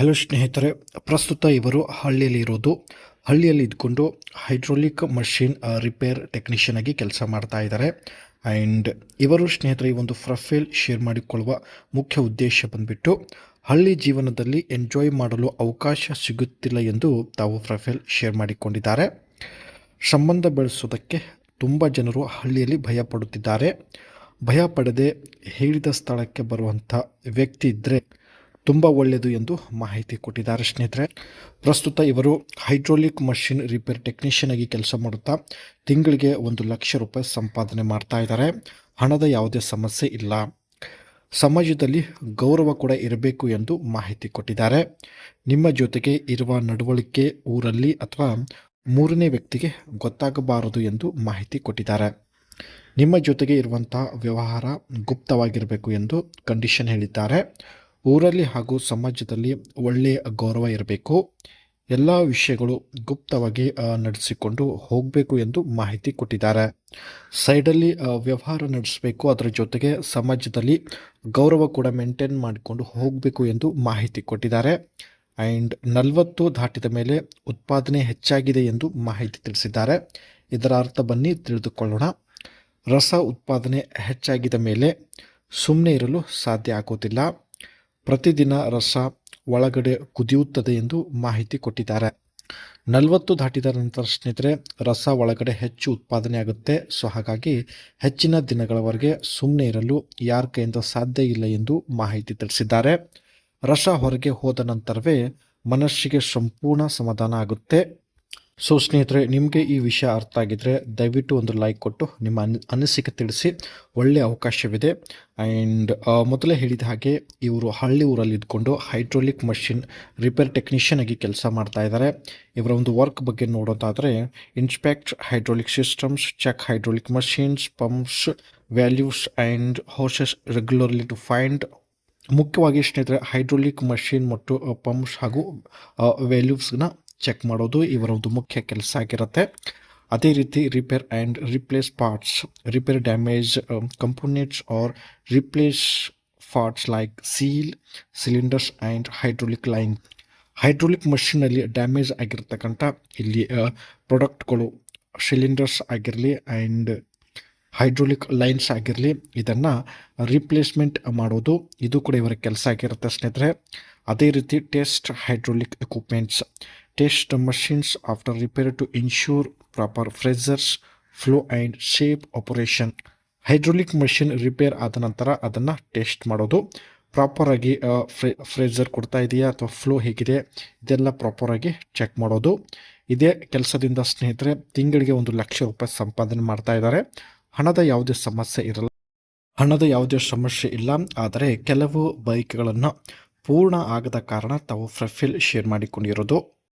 Hello ಸ್ನೇಹಿತರೆ, ಪ್ರಸ್ತುತ ಇವರು ಹಳ್ಳಿಯಲ್ಲಿ ಇದ್ಕೊಂಡು ಹೈಡ್ರೋಲಿಕ್ ಮಷಿನ್ ರಿಪೇರ್ ಟೆಕ್ನಿಷಿಯನ್ ಆಗಿ ಕೆಲಸ ಮಾಡ್ತಾ ಇದ್ದಾರೆ. ಆ್ಯಂಡ್ ಇವರು ಸ್ನೇಹಿತರೆ ಈ ಒಂದು ಪ್ರೊಫೈಲ್ ಶೇರ್ ಮಾಡಿಕೊಳ್ಳುವ ಮುಖ್ಯ ಉದ್ದೇಶ ಬಂದ್ಬಿಟ್ಟು ಹಳ್ಳಿ ಜೀವನದಲ್ಲಿ ಎಂಜಾಯ್ ಮಾಡಲು ಅವಕಾಶ ಸಿಗುತ್ತಿಲ್ಲ ಎಂದು ತಾವು ಪ್ರೊಫೈಲ್ ಶೇರ್ ಮಾಡಿಕೊಂಡಿದ್ದಾರೆ. ಸಂಬಂಧ ಬೆಳೆಸೋದಕ್ಕೆ ತುಂಬ ಜನರು ಹಳ್ಳಿಯಲ್ಲಿ ಭಯ ಪಡುತ್ತಿದ್ದಾರೆ. ಭಯ ಪಡದೆ ಹೇಳಿದ ಸ್ಥಳಕ್ಕೆ ಬರುವಂಥ ವ್ಯಕ್ತಿ ಇದ್ದರೆ ತುಂಬ ಒಳ್ಳೆಯದು ಎಂದು ಮಾಹಿತಿ ಕೊಟ್ಟಿದ್ದಾರೆ. ಸ್ನೇಹಿತರೆ, ಪ್ರಸ್ತುತ ಇವರು ಹೈಡ್ರೋಲಿಕ್ ಮಷಿನ್ ರಿಪೇರ್ ಟೆಕ್ನಿಷಿಯನ್ ಆಗಿ ಕೆಲಸ ಮಾಡುತ್ತಾ ತಿಂಗಳಿಗೆ 1,00,000 ರೂಪಾಯಿ ಸಂಪಾದನೆ ಮಾಡ್ತಾ ಇದ್ದಾರೆ. ಹಣದ ಯಾವುದೇ ಸಮಸ್ಯೆ ಇಲ್ಲ. ಸಮಾಜದಲ್ಲಿ ಗೌರವ ಕೂಡ ಇರಬೇಕು ಎಂದು ಮಾಹಿತಿ ಕೊಟ್ಟಿದ್ದಾರೆ. ನಿಮ್ಮ ಜೊತೆಗೆ ಇರುವ ನಡವಳಿಕೆ ಊರಲ್ಲಿ ಅಥವಾ ಮೂರನೇ ವ್ಯಕ್ತಿಗೆ ಗೊತ್ತಾಗಬಾರದು ಎಂದು ಮಾಹಿತಿ ಕೊಟ್ಟಿದ್ದಾರೆ. ನಿಮ್ಮ ಜೊತೆಗೆ ಇರುವಂತಹ ವ್ಯವಹಾರ ಗುಪ್ತವಾಗಿರಬೇಕು ಎಂದು ಕಂಡೀಷನ್ ಹೇಳಿದ್ದಾರೆ. ಊರಲ್ಲಿ ಹಾಗೂ ಸಮಾಜದಲ್ಲಿ ಒಳ್ಳೆಯ ಗೌರವ ಇರಬೇಕು. ಎಲ್ಲ ವಿಷಯಗಳು ಗುಪ್ತವಾಗಿ ನಡೆಸಿಕೊಂಡು ಹೋಗಬೇಕು ಎಂದು ಮಾಹಿತಿ ಕೊಟ್ಟಿದ್ದಾರೆ. ಸೈಡಲ್ಲಿ ವ್ಯವಹಾರ ನಡೆಸಬೇಕು, ಅದರ ಜೊತೆಗೆ ಸಮಾಜದಲ್ಲಿ ಗೌರವ ಕೂಡ ಮೇಂಟೈನ್ ಮಾಡಿಕೊಂಡು ಹೋಗಬೇಕು ಎಂದು ಮಾಹಿತಿ ಕೊಟ್ಟಿದ್ದಾರೆ. ಆ್ಯಂಡ್ 40 ದಾಟಿದ ಮೇಲೆ ಉತ್ಪಾದನೆ ಹೆಚ್ಚಾಗಿದೆ ಎಂದು ಮಾಹಿತಿ ತಿಳಿಸಿದ್ದಾರೆ. ಇದರ ಅರ್ಥ ಬನ್ನಿ ತಿಳಿದುಕೊಳ್ಳೋಣ. ರಸ ಉತ್ಪಾದನೆ ಹೆಚ್ಚಾಗಿದ ಮೇಲೆ ಸುಮ್ಮನೆ ಇರಲು ಸಾಧ್ಯ ಆಗೋದಿಲ್ಲ. ಪ್ರತಿದಿನ ರಸ ಒಳಗಡೆ ಕುದಿಯುತ್ತದೆ ಎಂದು ಮಾಹಿತಿ ಕೊಟ್ಟಿದ್ದಾರೆ. 40 ದಾಟಿದ ನಂತರ ಸ್ನೇಹಿತರೆ ರಸ ಒಳಗಡೆ ಹೆಚ್ಚು ಉತ್ಪಾದನೆ ಆಗುತ್ತೆ. ಸೊ ಹಾಗಾಗಿ ಹೆಚ್ಚಿನ ದಿನಗಳವರೆಗೆ ಸುಮ್ಮನೆ ಇರಲು ಯಾರ ಕೈಯಿಂದ ಸಾಧ್ಯ ಇಲ್ಲ ಎಂದು ಮಾಹಿತಿ ತಿಳಿಸಿದ್ದಾರೆ. ರಸ ಹೊರಗೆ ಹೋದ ನಂತರವೇ ಮನಸ್ಸಿಗೆ ಸಂಪೂರ್ಣ ಸಮಾಧಾನ ಆಗುತ್ತೆ. ಸೊ ಸ್ನೇಹಿತರೆ, ನಿಮಗೆ ಈ ವಿಷಯ ಅರ್ಥ ಆಗಿದ್ರೆ ದಯವಿಟ್ಟು ಒಂದು ಲೈಕ್ ಕೊಟ್ಟು ನಿಮ್ಮ ಅನಿಸಿಕೆ ತಿಳಿಸಿ. ಒಳ್ಳೆಯ ಅವಕಾಶವಿದೆ. ಆ್ಯಂಡ್ ಮೊದಲೇ ಹೇಳಿದ ಹಾಗೆ ಇವರು ಹಳ್ಳಿ ಊರಲ್ಲಿ ಇದ್ಕೊಂಡು ಹೈಡ್ರೋಲಿಕ್ ಮಷಿನ್ ರಿಪೇರ್ ಟೆಕ್ನಿಷಿಯನ್ ಆಗಿ ಕೆಲಸ ಮಾಡ್ತಾ ಇದ್ದಾರೆ. ಇವರ ಒಂದು ವರ್ಕ್ ಬಗ್ಗೆ ನೋಡೋದಾದರೆ inspect hydraulic systems, check hydraulic machines, pumps, values and horses regularly to find. ಮುಖ್ಯವಾಗಿ ಸ್ನೇಹಿತರೆ ಹೈಡ್ರೋಲಿಕ್ ಮಷಿನ್ ಮತ್ತು ಪಂಪ್ಸ್ ಹಾಗೂ ವ್ಯಾಲ್ಯೂಸ್ನ ಚೆಕ್ ಮಾಡೋದು ಇವರ ಒಂದು ಮುಖ್ಯ ಕೆಲಸ ಆಗಿರುತ್ತೆ. ಅದೇ ರೀತಿ repair and replace parts, repair damage components or replace parts like seal, cylinders and hydraulic line. Hydraulic ಮಷಿನಲ್ಲಿ ಡ್ಯಾಮೇಜ್ ಆಗಿರ್ತಕ್ಕಂಥ ಇಲ್ಲಿ ಪ್ರಾಡಕ್ಟ್ಗಳು, ಸಿಲಿಂಡರ್ಸ್ ಆಗಿರಲಿ ಆ್ಯಂಡ್ ಹೈಡ್ರೋಲಿಕ್ ಲೈನ್ಸ್ ಆಗಿರಲಿ, ಇದನ್ನು ರಿಪ್ಲೇಸ್ಮೆಂಟ್ ಮಾಡೋದು ಇದು ಕೂಡ ಇವರ ಕೆಲಸ ಆಗಿರುತ್ತೆ ಸ್ನೇಹಿತರೆ. ಅದೇ ರೀತಿ test hydraulic equipments, test machines after repair to ensure proper pressures flow and safe operation. Hydraulic machine repair ಆದ ನಂತರ ಅದನ್ನು ಟೆಸ್ಟ್ ಮಾಡೋದು, ಪ್ರಾಪರಾಗಿ ಫ್ರೇಜರ್ ಕೊಡ್ತಾ ಇದೆಯಾ ಅಥವಾ ಫ್ಲೋ ಹೇಗಿದೆ ಇದೆಲ್ಲ ಪ್ರಾಪರಾಗಿ ಚೆಕ್ ಮಾಡೋದು. ಇದೇ ಕೆಲಸದಿಂದ ಸ್ನೇಹಿತರೆ ತಿಂಗಳಿಗೆ 1,00,000 ರೂಪಾಯಿ ಸಂಪಾದನೆ ಮಾಡ್ತಾ ಇದ್ದಾರೆ. ಹಣದ ಯಾವುದೇ ಸಮಸ್ಯೆ ಇಲ್ಲ. ಆದರೆ ಕೆಲವು ಬೈಕ್ಗಳನ್ನು ಪೂರ್ಣ ಆಗದ ಕಾರಣ ತಾವು ಪ್ರೊಫೈಲ್ ಶೇರ್ ಮಾಡಿಕೊಂಡಿರೋದು.